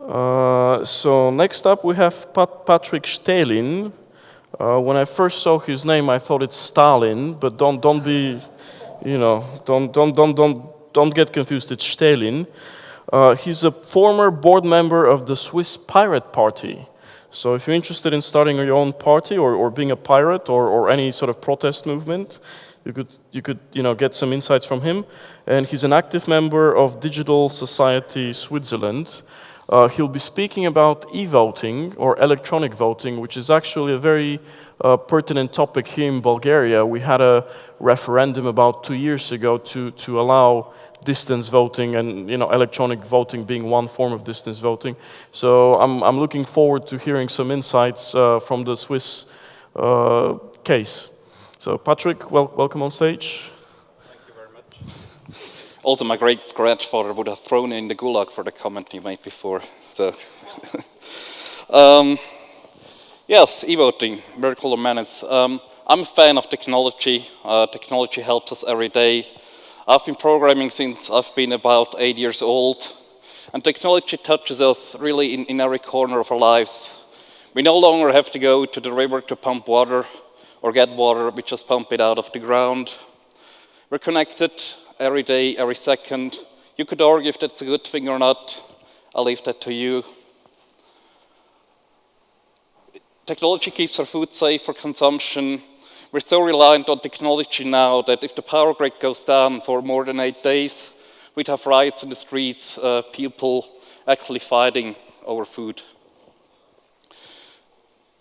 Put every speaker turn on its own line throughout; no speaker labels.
So next up we have Patrick Stählin. When I first saw his name, I thought it's Stalin, but don't be, you know, don't get confused. It's Stählin. He's a former board member of the Swiss Pirate Party. So if you're interested in starting your own party or being a pirate or any sort of protest movement, you could get some insights from him. And he's an active member of Digital Society Switzerland. He'll be speaking about e-voting or electronic voting, which is actually a very pertinent topic here in Bulgaria. We had a referendum about 2 years ago to allow distance voting and electronic voting being one form of distance voting. So I'm looking forward to hearing some insights from the Swiss case. So Patrick, welcome on stage.
Thank you very much. Also, my great-grandfather would have thrown in the gulag for the comment you made before. So, yes, e-voting, miracle or menace. I'm a fan of technology. Technology helps us every day. I've been programming since I've been about 8 years old, and technology touches us really in every corner of our lives. We no longer have to go to the river to pump water or get water, we just pump it out of the ground. We're connected every day, every second. You could argue if that's a good thing or not. I'll leave that to you. Technology keeps our food safe for consumption. We're so reliant on technology now that if the power grid goes down for more than 8 days, we'd have riots in the streets, people actually fighting over food.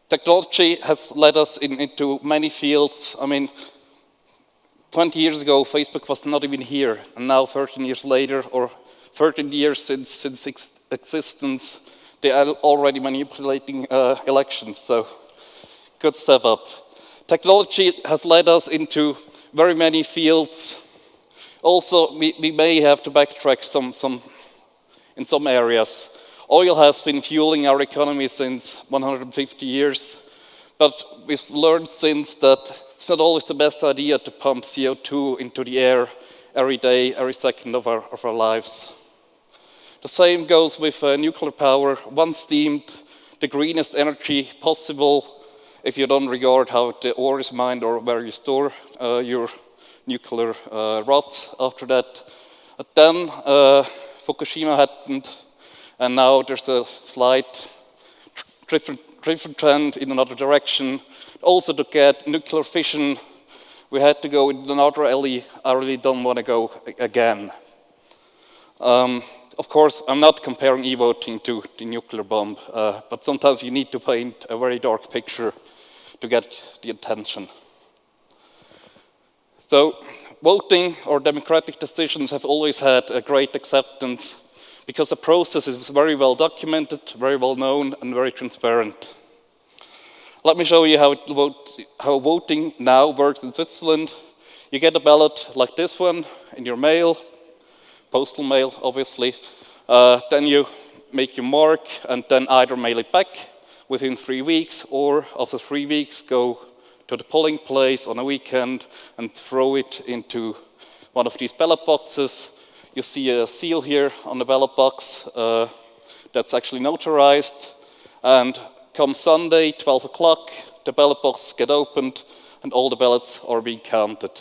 Technology has led us into many fields. I mean, 20 years ago, Facebook was not even here, and now 13 years later, or 13 years since existence, they are already manipulating elections, so good step up. Technology has led us into very many fields. Also, we may have to backtrack in some areas. Oil has been fueling our economy since 150 years, but we've learned since that it's not always the best idea to pump CO2 into the air every day, every second of our lives. The same goes with nuclear power, once deemed the greenest energy possible if you don't regard how the ore is mined or where you store your nuclear rot after that. But then Fukushima happened, and now there's a slight different trend in another direction. Also to get nuclear fission, we had to go in another alley. I really don't want to go again. Of course, I'm not comparing e-voting to the nuclear bomb, but sometimes you need to paint a very dark picture to get the attention. So, voting or democratic decisions have always had a great acceptance because the process is very well documented, very well known, and very transparent. Let me show you how voting now works in Switzerland. You get a ballot like this one in your mail, postal mail, obviously. Then you make your mark and then either mail it back within 3 weeks, or after 3 weeks go to the polling place on a weekend and throw it into one of these ballot boxes. You see a seal here on the ballot box that's actually notarized, and come Sunday, 12 o'clock, the ballot boxes get opened and all the ballots are being counted.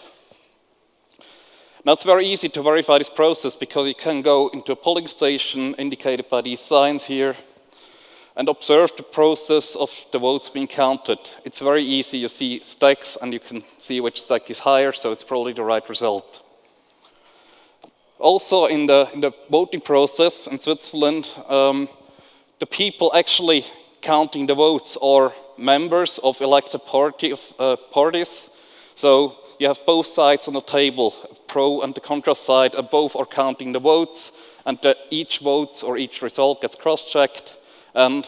Now it's very easy to verify this process because you can go into a polling station indicated by these signs here and observe the process of the votes being counted. It's very easy. You see stacks and you can see which stack is higher, so it's probably the right result. Also in the voting process in Switzerland, the people actually counting the votes are members of elected parties. So you have both sides on the table, pro and the contra side, and both are counting the votes, and each vote or each result gets cross-checked. And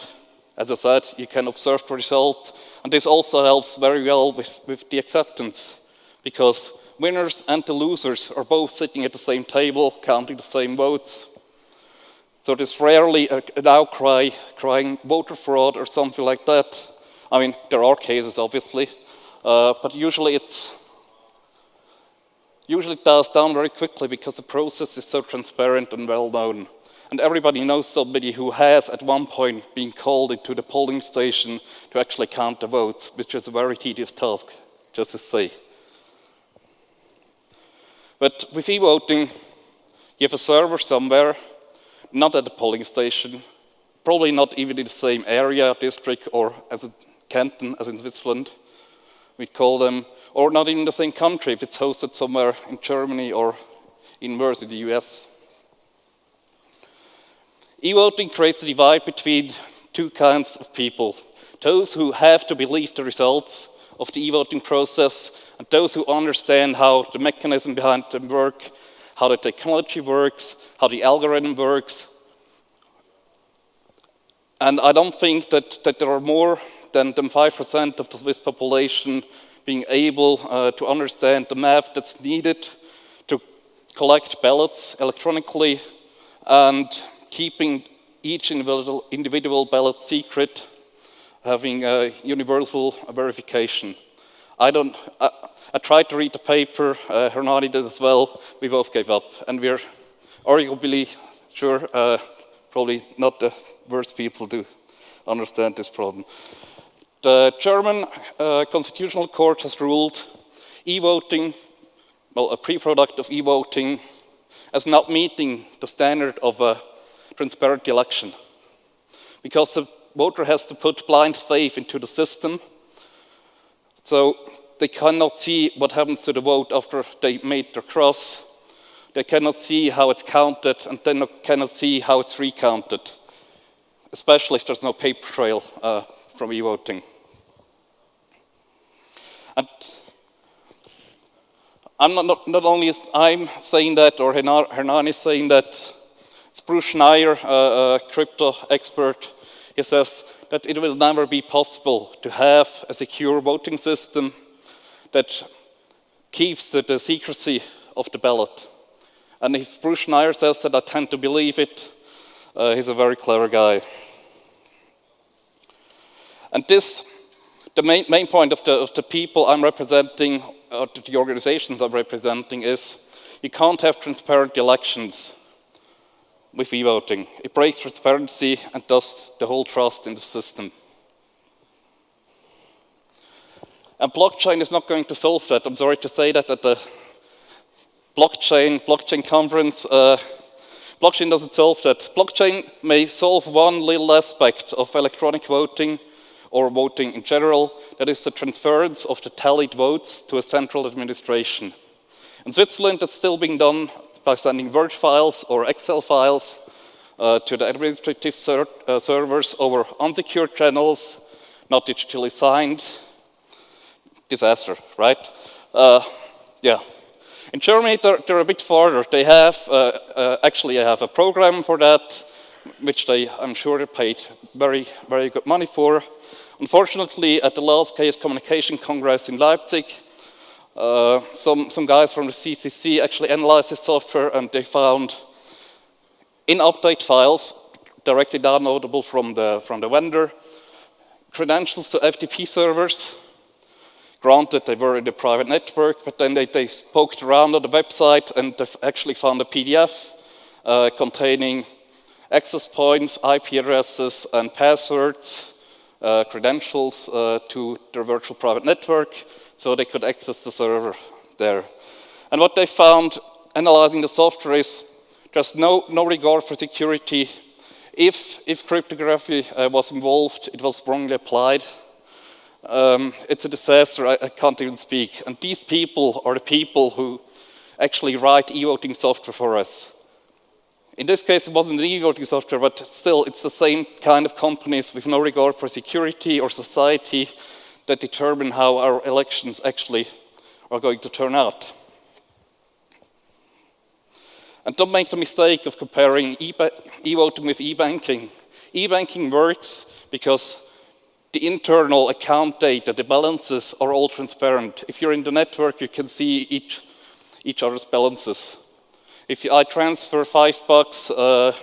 as I said, you can observe the result. And this also helps very well with the acceptance, because winners and the losers are both sitting at the same table, counting the same votes. So there's rarely an outcry crying voter fraud or something like that. I mean, there are cases, obviously, but usually it dies down very quickly because the process is so transparent and well known. And everybody knows somebody who has at one point been called into the polling station to actually count the votes, which is a very tedious task, just to say. But with e-voting, you have a server somewhere, not at the polling station, probably not even in the same area, district, or as a canton as in Switzerland, we call them, or not even in the same country if it's hosted somewhere in Germany or in worse in the US. E-voting creates a divide between two kinds of people. Those who have to believe the results of the e-voting process, and those who understand how the mechanism behind them work, how the technology works, how the algorithm works. And I don't think that there are more than 5% of the Swiss population being able to understand the math that's needed to collect ballots electronically and keeping each individual ballot secret, having a universal verification. I tried to read the paper, Hernani did as well, we both gave up. And we're arguably, sure, probably not the worst people to understand this problem. The German Constitutional Court has ruled e-voting, well, a pre-product of e-voting, as not meeting the standard of a transparent election. Because the voter has to put blind faith into the system, so they cannot see what happens to the vote after they made their cross. They cannot see how it's counted, and they cannot see how it's recounted, especially if there's no paper trail from e-voting. And I'm not only I'm saying that, or Hernani is saying that. It's Bruce Schneier, a crypto expert. He says that it will never be possible to have a secure voting system that keeps the secrecy of the ballot. And if Bruce Schneier says that, I tend to believe it. He's a very clever guy. And this, the main point of the people I'm representing, or the organizations I'm representing, is you can't have transparent elections with e-voting. It breaks transparency and thus the whole trust in the system. And blockchain is not going to solve that. I'm sorry to say that at the blockchain conference, blockchain doesn't solve that. Blockchain may solve one little aspect of electronic voting or voting in general, that is the transference of the tallied votes to a central administration. In Switzerland, that's still being done by sending Word files or Excel files to the administrative servers over unsecured channels, not digitally signed. Disaster, right? Yeah. In Germany, they're a bit farther. They have, actually, I have a program for that, which I'm sure they paid very, very good money for. Unfortunately, at the last Chaos Communication Congress in Leipzig, some guys from the CCC actually analyzed this software, and they found in-update files directly downloadable from the vendor, credentials to FTP servers. Granted, they were in the private network, but then they poked around on the website and they actually found a PDF containing access points, IP addresses, and passwords, credentials to their virtual private network, so they could access the server there. And what they found, analyzing the software, is there's no regard for security. If cryptography was involved, it was wrongly applied. It's a disaster, I can't even speak. And these people are the people who actually write e-voting software for us. In this case, it wasn't an e-voting software, but still, it's the same kind of companies with no regard for security or society that determine how our elections actually are going to turn out. And don't make the mistake of comparing e-voting with e-banking. E-banking works because the internal account data, the balances, are all transparent. If you're in the network, you can see each other's balances. If I transfer $5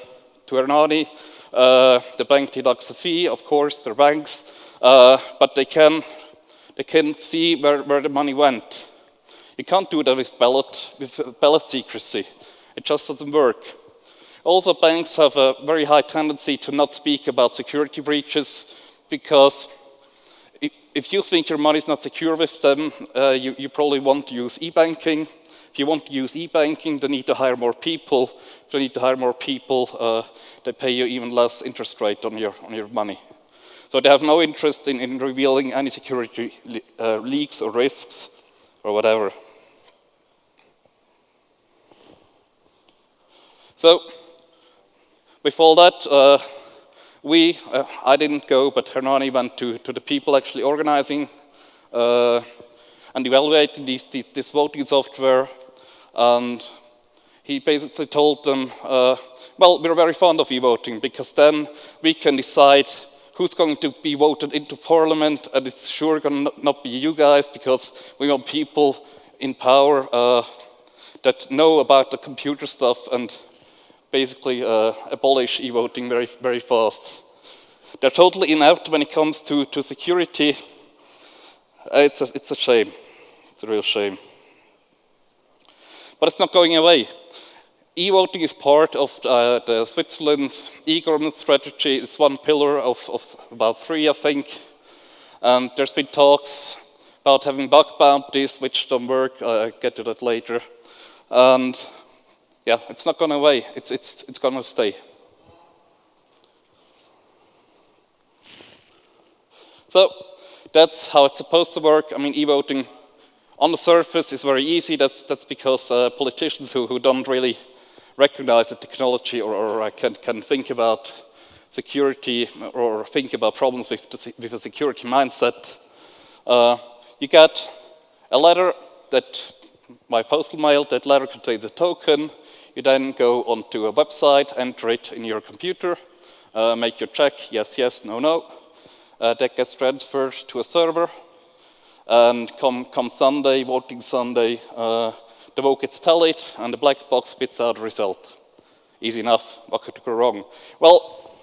to Hernani, the bank deducts a fee, of course, they're banks, but they can see where the money went. You can't do that with ballot secrecy. It just doesn't work. Also, banks have a very high tendency to not speak about security breaches, because if you think your money is not secure with them, you probably want to use e-banking. If you want to use e-banking, they need to hire more people. If they need to hire more people, they pay you even less interest rate on your money. So they have no interest in revealing any security leaks or risks or whatever. So with all that, I didn't go, but Hernani went to the people actually organizing and evaluating this voting software, and he basically told them, well, we're very fond of e-voting, because then we can decide who's going to be voted into parliament, and it's sure going to not be you guys, because we want people in power that know about the computer stuff and basically abolish e-voting very, very fast. They're totally inept when it comes to security. It's a shame. It's a real shame. But it's not going away. E-voting is part of the Switzerland's e-government strategy. It's one pillar of about 3, I think. And there's been talks about having bug bounties, which don't work. I'll get to that later. And yeah, it's not going away. It's going to stay. So that's how it's supposed to work. I mean, e-voting on the surface is very easy. That's because politicians who don't really recognize the technology or can think about security or think about problems with a security mindset. You get a letter that by postal mail. That letter contains a token. You then go onto a website, enter it in your computer, make your check, yes, yes, no, no. That gets transferred to a server, and come Sunday, voting Sunday, the vote gets tallied, and the black box spits out the result. Easy enough. What could go wrong? Well,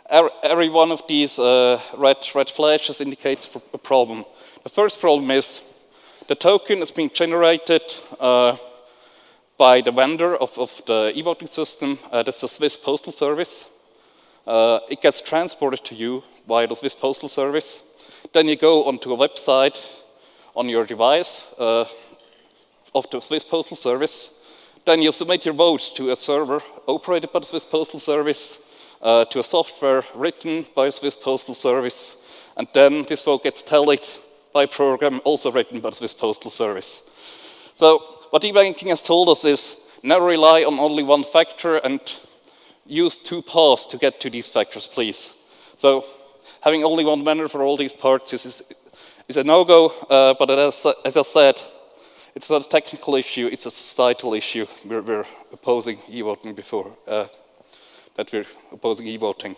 every one of these red flashes indicates a problem. The first problem is the token is being generated by the vendor of the e-voting system. That's the Swiss Postal Service. It gets transported to you via the Swiss Postal Service. Then you go onto a website on your device of the Swiss Postal Service. Then you submit your vote to a server operated by the Swiss Postal Service, to a software written by the Swiss Postal Service, and then this vote gets tallied by a program also written by the Swiss Postal Service. So what e-banking has told us is never rely on only one factor and use 2 paths to get to these factors, please. So having only one vendor for all these parts is a no-go, but as I said, it's not a technical issue, it's a societal issue. We're opposing e-voting before, that we're opposing e-voting.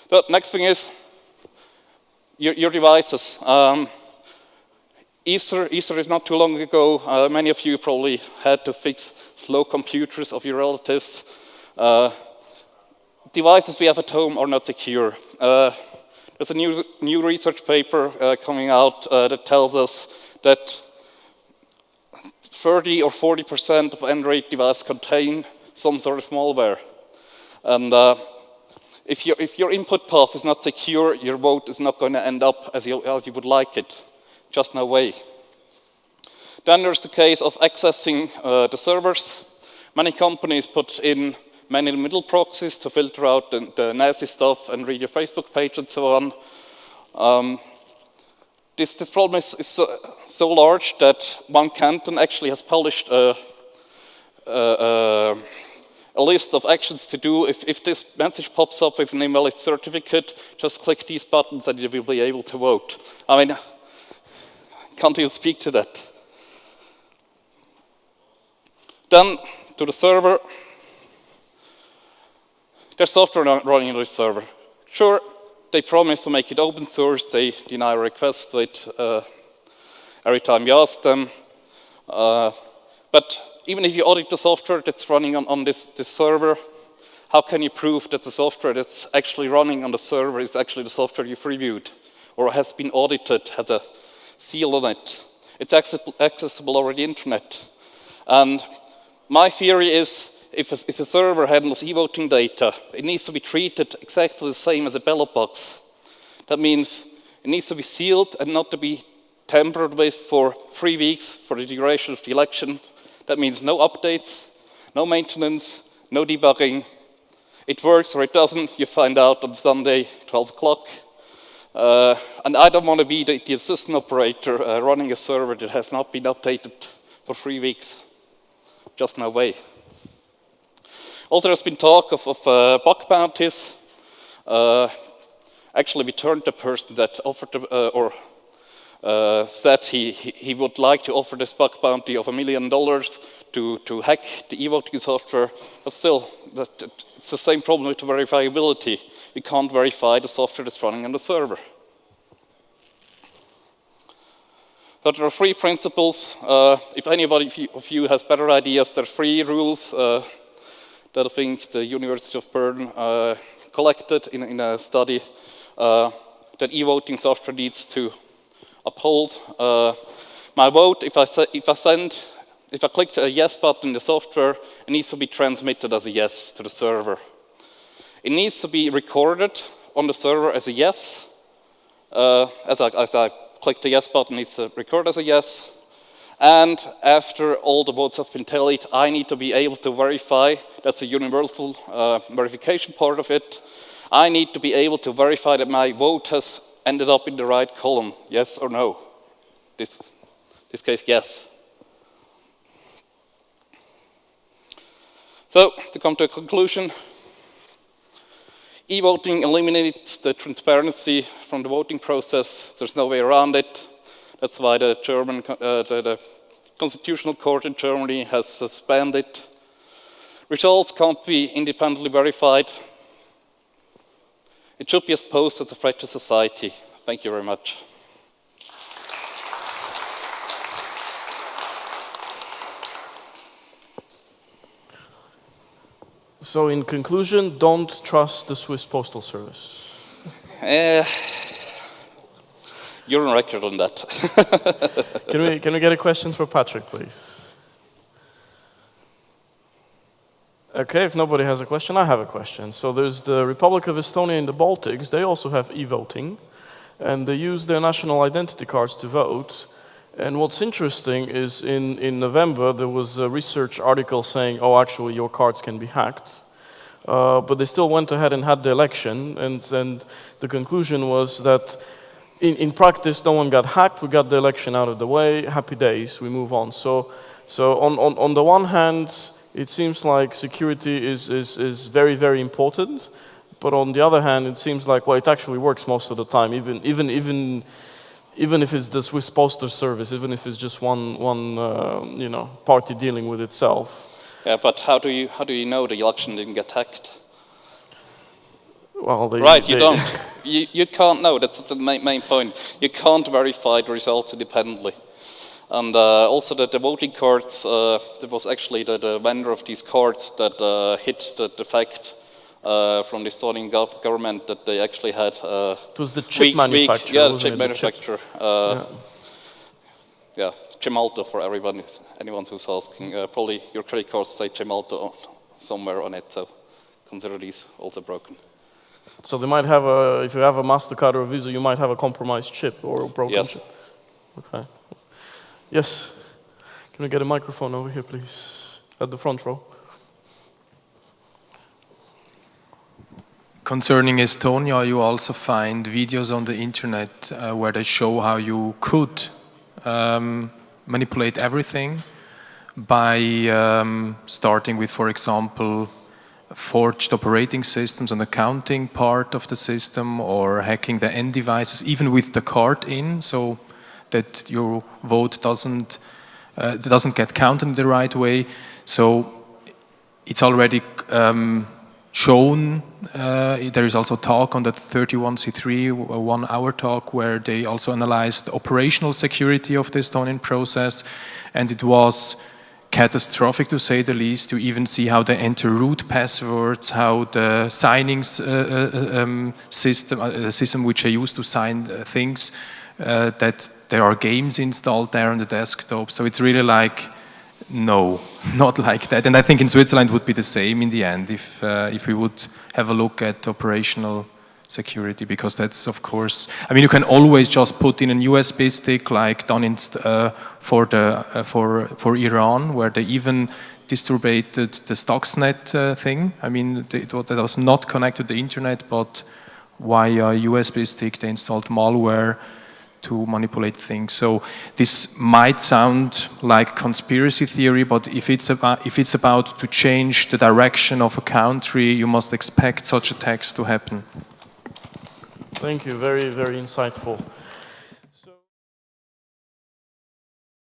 The next thing is your devices. Easter is not too long ago. Many of you probably had to fix slow computers of your relatives. Devices we have at home are not secure. There's a new research paper coming out that tells us that 30 or 40% of Android devices contain some sort of malware. And if your input path is not secure, your vote is not going to end up as you would like it. Just no way. Then there's the case of accessing the servers. Many companies put in many middle proxies to filter out the nasty stuff and read your Facebook page and so on. This problem is so large that one canton actually has published a list of actions to do. If this message pops up with an invalid certificate, just click these buttons and you will be able to vote. I mean, can't you speak to that? Then, to the server. There's software running on this server. Sure, they promise to make it open source. They deny requests to it every time you ask them. But even if you audit the software that's running on this server, how can you prove that the software that's actually running on the server is actually the software you've reviewed or has been audited, has a seal on it? It's accessible over the internet. And my theory is, if a server handles e-voting data, it needs to be treated exactly the same as a ballot box. That means it needs to be sealed and not to be tampered with for 3 weeks for the duration of the election. That means no updates, no maintenance, no debugging. It works or it doesn't, you find out on Sunday, 12 o'clock. And I don't want to be the assistant operator running a server that has not been updated for 3 weeks. Just no way. Also, there's been talk of bug bounties. Actually, we turned the person that offered said he would like to offer this bug bounty of $1 million to hack the e-voting software, but still, it's the same problem with the verifiability. You can't verify the software that's running on the server. So there are 3 principles. If anybody of you has better ideas, there are 3 rules that I think the University of Bern collected in a study that e-voting software needs to uphold. My vote, if I click a yes button in the software, it needs to be transmitted as a yes to the server. It needs to be recorded on the server as a yes. As I click the yes button, it needs to record as a yes. And after all the votes have been tallied, I need to be able to verify. That's a universal verification part of it. I need to be able to verify that my vote has ended up in the right column, yes or no. This case, yes. So, to come to a conclusion, e-voting eliminates the transparency from the voting process. There's no way around it. That's why the Constitutional Court in Germany has suspended. Results can't be independently verified. It should be exposed as a threat to society. Thank you very much.
So in conclusion, don't trust the Swiss Postal Service.
You're on record on that.
Can we get a question for Patrick, please? Okay, if nobody has a question, I have a question. So there's the Republic of Estonia in the Baltics. They also have e-voting, and they use their national identity cards to vote. And what's interesting is in November, there was a research article saying, oh, actually, your cards can be hacked. But they still went ahead and had the election, and the conclusion was that in practice, no one got hacked. We got the election out of the way. Happy days. We move on. So on the one hand, it seems like security is very, very important. But on the other hand, it seems like, well, it actually works most of the time, even if it's the Swiss Postal Service, even if it's just one party dealing with itself.
Yeah, but how do you know the election didn't get hacked?
Well,
you don't. You can't know. That's the main point. You can't verify the results independently. And also the voting cards, there was actually the vendor of these cards that hid the fact from the Estonian government that they actually had
it was the chip manufacturer.
Yeah, the chip manufacturer. Yeah, Gemalto for anyone who's asking. Probably your credit cards say Gemalto somewhere on it, so consider these also broken.
So they might have if you have a MasterCard or a Visa, you might have a compromised chip or a broken chip. Okay. Yes. Can we get a microphone over here, please? At the front row.
Concerning Estonia, you also find videos on the internet where they show how you could manipulate everything by starting with, for example, forged operating systems on the counting part of the system, or hacking the end devices, even with the card in, so that your vote doesn't get counted in the right way. So it's already shown. There is also talk on that 31C3, a 1-hour talk, where they also analyzed the operational security of the Estonian process, and it was catastrophic, to say the least. You even see how they enter root passwords, how the signing system which they use to sign things, that there are games installed there on the desktop. So it's really like, no, not like that. And I think in Switzerland would be the same in the end if we would have a look at operational security, because that's, of course, I mean, you can always just put in a USB stick like done in, for Iran, where they even distributed the Stuxnet thing. I mean, that was not connected to the internet, but via USB stick they installed malware to manipulate things. So this might sound like conspiracy theory, but if it's about to change the direction of a country, you must expect such attacks to happen.
Thank you, very, very insightful.